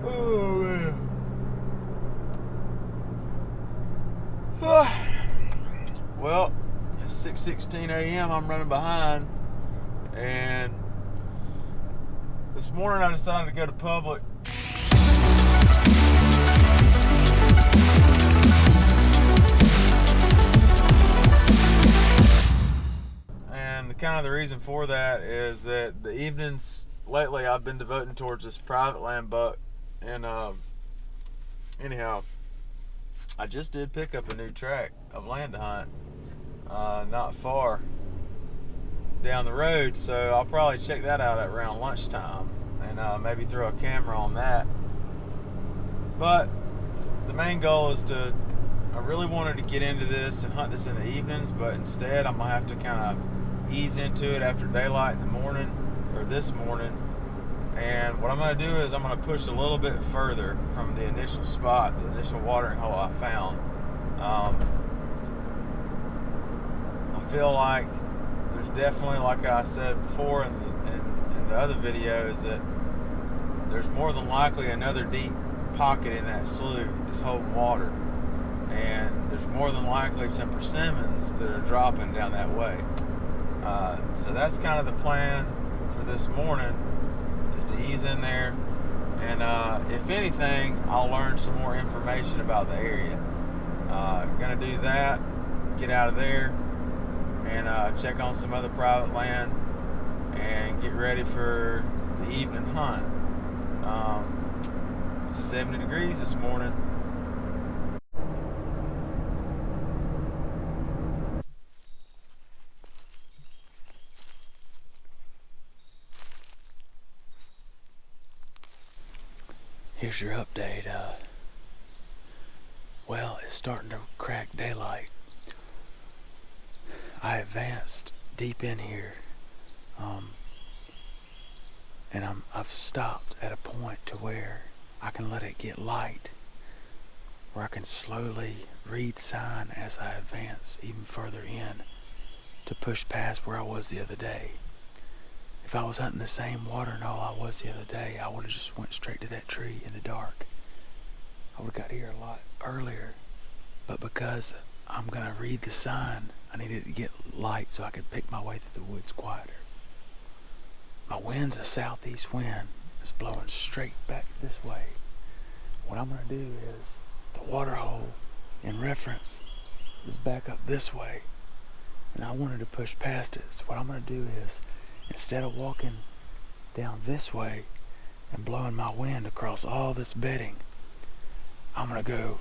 Oh man. Well, it's 6:16 a.m. I'm running behind, and this morning I decided to go to public. And the reason for that is that the evenings lately I've been devoting towards this private land buck, and anyhow, I just did pick up a new tract of land to hunt, not far down the road, so I'll probably check that out at around lunchtime and maybe throw a camera on that. But the main goal is I really wanted to get into this and hunt this in the evenings, but instead I'm gonna have to kind of ease into it after daylight in the morning, or this morning. And what I'm going to do is I'm going to push a little bit further from the initial spot, the initial watering hole I found. I feel like there's definitely, like I said before in the other videos, that there's more than likely another deep pocket in that slough that's holding water. And there's more than likely some persimmons that are dropping down that way. So that's kind of the plan for this morning, is to ease in there, and if anything, I'll learn some more information about the area. Gonna do that, get out of there, and check on some other private land, and get ready for the evening hunt. 70 degrees this morning. Here's your update. Well, it's starting to crack daylight. I advanced deep in here, and I've stopped at a point to where I can let it get light, where I can slowly read sign as I advance even further in to push past where I was the other day. If I was hunting the same watering hole I was the other day, I would have just went straight to that tree in the dark. I would have got here a lot earlier, but because I'm going to read the sign, I needed to get light so I could pick my way through the woods quieter. My wind's a southeast wind. It's blowing straight back this way. What I'm going to do is, the water hole in reference is back up this way, and I wanted to push past it. So what I'm going to do is, instead of walking down this way and blowing my wind across all this bedding, I'm going to go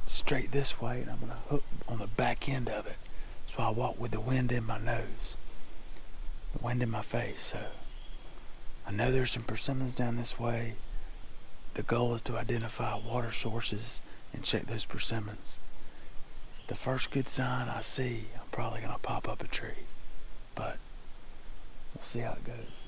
straight this way, and I'm going to hook on the back end of it. So I walk with the wind in my nose, the wind in my face. So I know there's some persimmons down this way. The goal is to identify water sources and check those persimmons. The first good sign I see, I'm probably going to pop up a tree, but we'll see how it goes.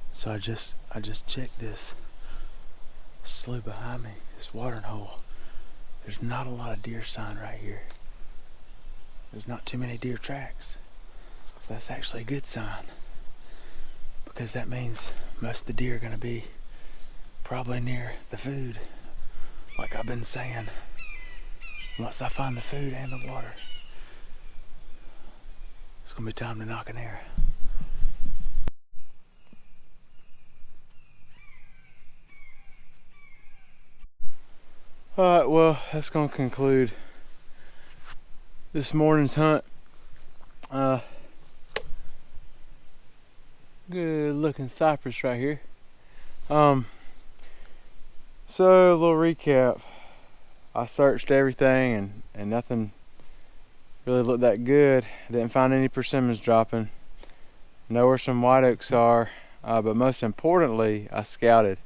So I just checked this slough behind me, this watering hole. There's not a lot of deer sign right here. There's not too many deer tracks. So that's actually a good sign, because that means most of the deer are going to be probably near the food. Like I've been saying, once I find the food and the water, it's going to be time to knock an arrow. Alright, well, that's going to conclude this morning's hunt. Good looking cypress right here. So a little recap. I searched everything and nothing really looked that good. I didn't find any persimmons dropping. Know where some white oaks are. but most importantly, I scouted.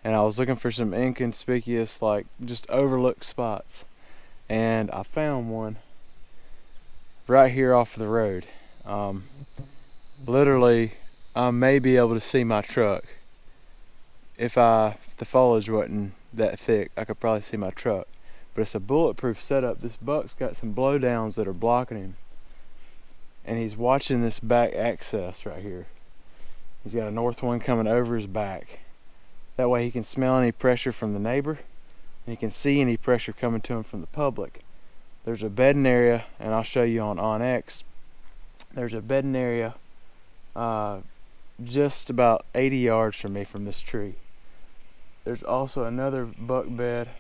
And I was looking for some inconspicuous, like just overlooked spots. And I found one right here off the road. Literally, I may be able to see my truck. If the foliage wasn't that thick, I could probably see my truck. But it's a bulletproof setup. This buck's got some blowdowns that are blocking him. And he's watching this back access right here. He's got a north one coming over his back. That way he can smell any pressure from the neighbor, and he can see any pressure coming to him from the public. There's a bedding area, and I'll show you on OnX. There's a bedding area just about 80 yards from me from this tree. There's also another buck bed,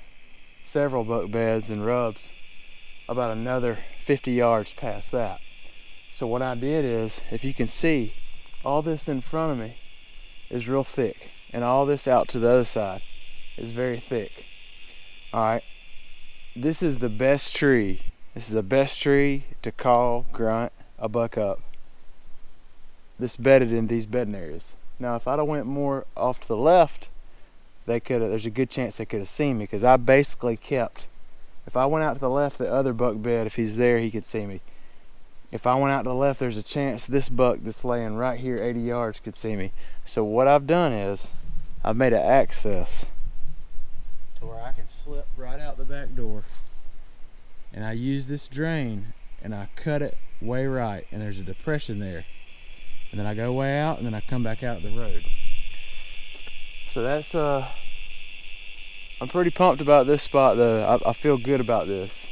several buck beds and rubs about another 50 yards past that. So what I did is, if you can see, all this in front of me is real thick, and all this out to the other side is very thick. All right, this is the best tree. This is the best tree to call, grunt a buck up. This bedded in these bedding areas. Now, if I'd have went more off to the left, there's a good chance they could have seen me, because I basically kept, if I went out to the left, the other buck bed, if he's there, he could see me. If I went out to the left, there's a chance this buck that's laying right here 80 yards could see me. So what I've done is, I've made an access to where I can slip right out the back door. And I use this drain, and I cut it way right, and there's a depression there. And then I go way out, and then I come back out the road. So that's, I'm pretty pumped about this spot though. I feel good about this.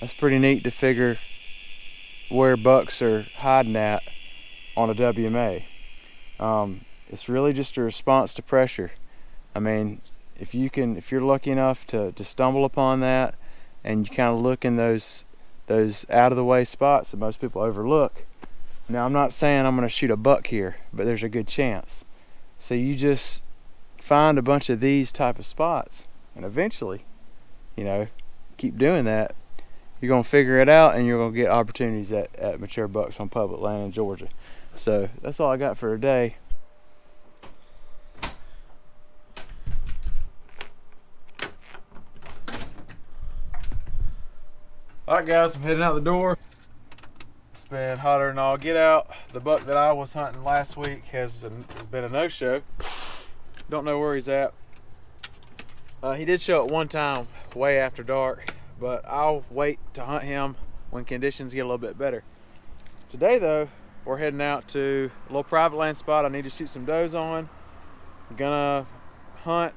That's pretty neat to figure where bucks are hiding at on a WMA. It's really just a response to pressure. I mean, if you're lucky enough to stumble upon that, and you kind of look in those out of the way spots that most people overlook. Now, I'm not saying I'm going to shoot a buck here, but there's a good chance. So you just find a bunch of these type of spots, and eventually, keep doing that, you're going to figure it out, and you're going to get opportunities at mature bucks on public land in Georgia. So that's all I got for today. Alright guys, I'm heading out the door. It's been hotter than all get out. The buck that I was hunting last week has been a no-show. Don't know where he's at. He did show up one time way after dark, but I'll wait to hunt him when conditions get a little bit better. Today though, we're heading out to a little private land spot I need to shoot some does on. I'm gonna hunt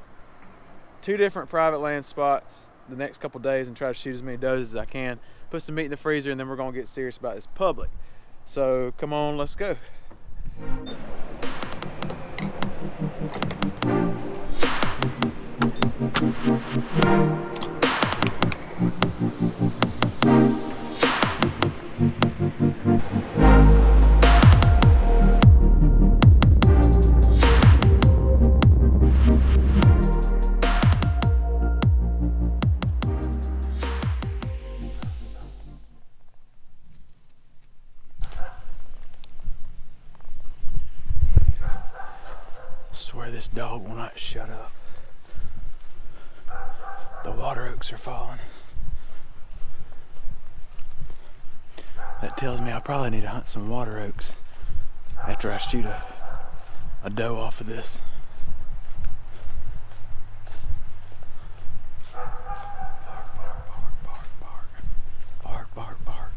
2 different private land spots the next couple days and try to shoot as many does as I can. Put some meat in the freezer, and then we're gonna get serious about this public. So come on, let's go. I swear this dog will not shut up. The water oaks are falling. That tells me I probably need to hunt some water oaks after I shoot a doe off of this. Bark, bark, bark.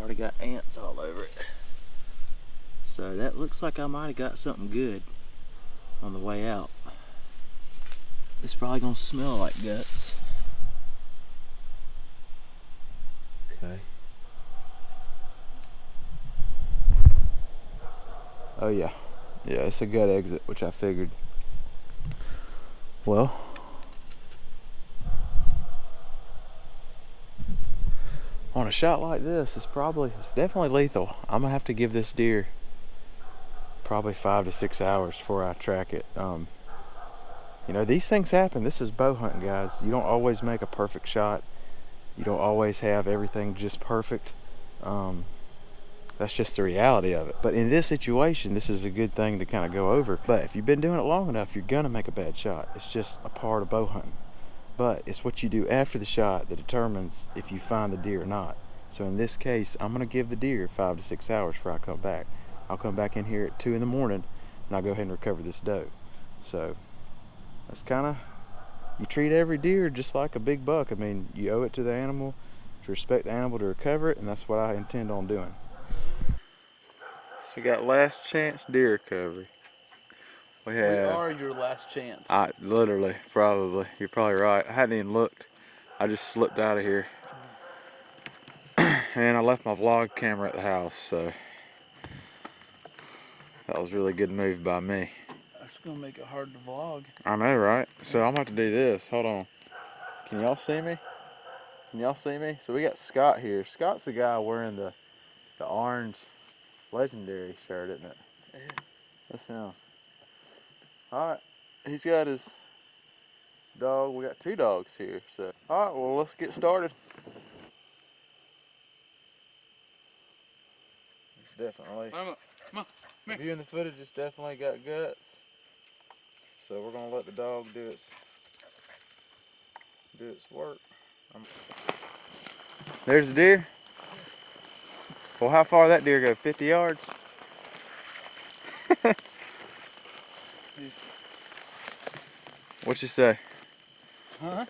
already got ants all over it. So that looks like I might have got something good on the way out. It's probably gonna smell like guts. Okay. Oh yeah. Yeah, it's a gut exit, which I figured. Well, on a shot like this, it's definitely lethal. I'm gonna have to give this deer probably 5 to 6 hours before I track it. You know, these things happen. This is bow hunting, guys. You don't always make a perfect shot. You don't always have everything just perfect. That's just the reality of it. But in this situation, this is a good thing to kind of go over. But if you've been doing it long enough, you're gonna make a bad shot. It's just a part of bow hunting. But it's what you do after the shot that determines if you find the deer or not. So in this case, I'm gonna give the deer 5 to 6 hours before I come back. I'll come back in here at 2 in the morning and I'll go ahead and recover this doe. So that's kind of, you treat every deer just like a big buck. I mean, you owe it to the animal to respect the animal to recover it, and that's what I intend on doing. So we got last chance deer recovery. We are your last chance. Literally, probably. You're probably right. I hadn't even looked. I just slipped out of here. And I left my vlog camera at the house, so that was a really good move by me. That's gonna make it hard to vlog. I know, right? So I'm about to do this. Hold on. Can y'all see me? Can y'all see me? So we got Scott here. Scott's the guy wearing the orange legendary shirt, isn't it? Yeah. That's him. Alright. He's got his dog. We got 2 dogs here. So alright, well, let's get started. It's definitely, Come on. viewing the footage, it's definitely got guts. So we're gonna let the dog do its work. There's the deer. Well, how far did that deer go? 50 yards? What'd you say? Huh?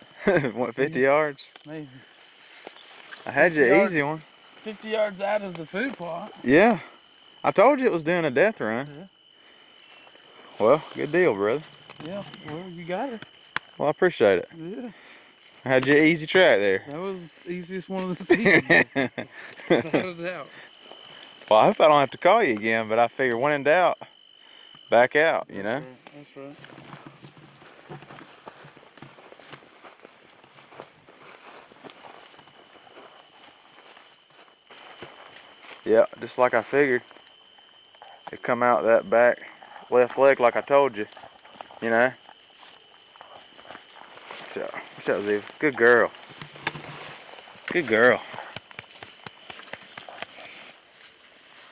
What, 50 yards? Maybe. I had you an easy one. 50 yards out of the food plot. Yeah. I told you it was doing a death run. Yeah. Well, good deal, brother. Yeah, well, you got her. Well, I appreciate it. Yeah. I had you an easy track there. That was the easiest one of the season. Without a doubt. Well, I hope I don't have to call you again, but I figure when in doubt, back out, you know? That's right. Yeah, just like I figured. It come out that back left leg like I told you, you know? So, what's that, Ziva? Good girl. Good girl.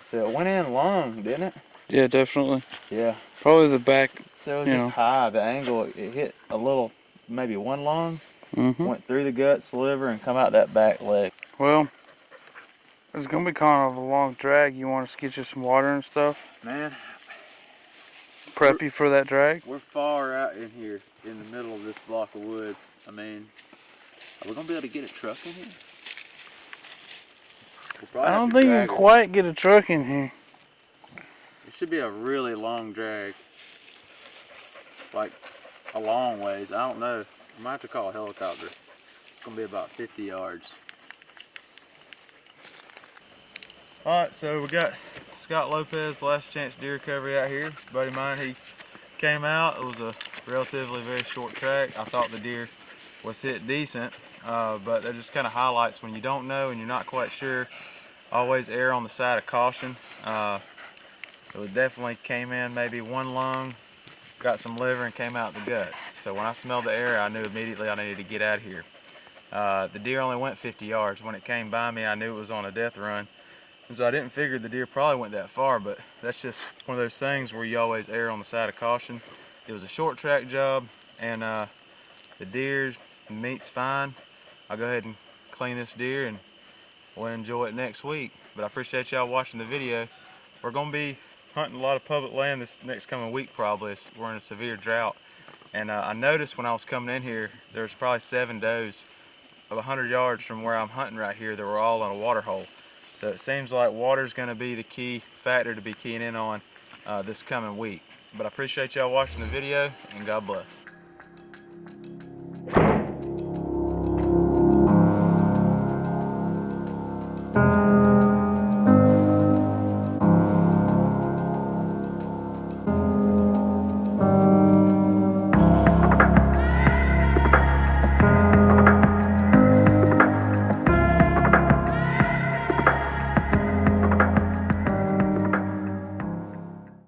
So it went in long, didn't it? Yeah, definitely. Yeah. Probably the back. So it was just high, the angle, it hit a little, maybe one lung, Mm-hmm. went through the guts, liver, and come out that back leg. Well, it's gonna be kind of a long drag. You want to get you some water and stuff? Man, Prep you for that drag? we're far out in here, in the middle of this block of woods. I mean, are we gonna be able to get a truck in here? I don't think you can quite get a truck in here. It should be a really long drag. Like a long ways. I don't know. I might have to call a helicopter. It's gonna be about 50 yards. Alright, so we got Scott Lopez, last chance deer recovery out here. A buddy of mine, he came out. It was a relatively very short track. I thought the deer was hit decent, but they're just kind of highlights when you don't know and you're not quite sure. Always err on the side of caution. It definitely came in maybe one lung, got some liver, and came out the guts. So when I smelled the air, I knew immediately I needed to get out of here. The deer only went 50 yards. When it came by me, I knew it was on a death run. And so I didn't figure the deer probably went that far, but that's just one of those things where you always err on the side of caution. It was a short track job, and the deer, the meat's fine. I'll go ahead and clean this deer and we'll enjoy it next week. But I appreciate y'all watching the video. We're gonna be hunting a lot of public land this next coming week probably. We're in a severe drought. And I noticed when I was coming in here, there's probably 7 does of 100 yards from where I'm hunting right here that were all in a water hole. So it seems like water's going to be the key factor to be keying in on this coming week. But I appreciate y'all watching the video, and God bless.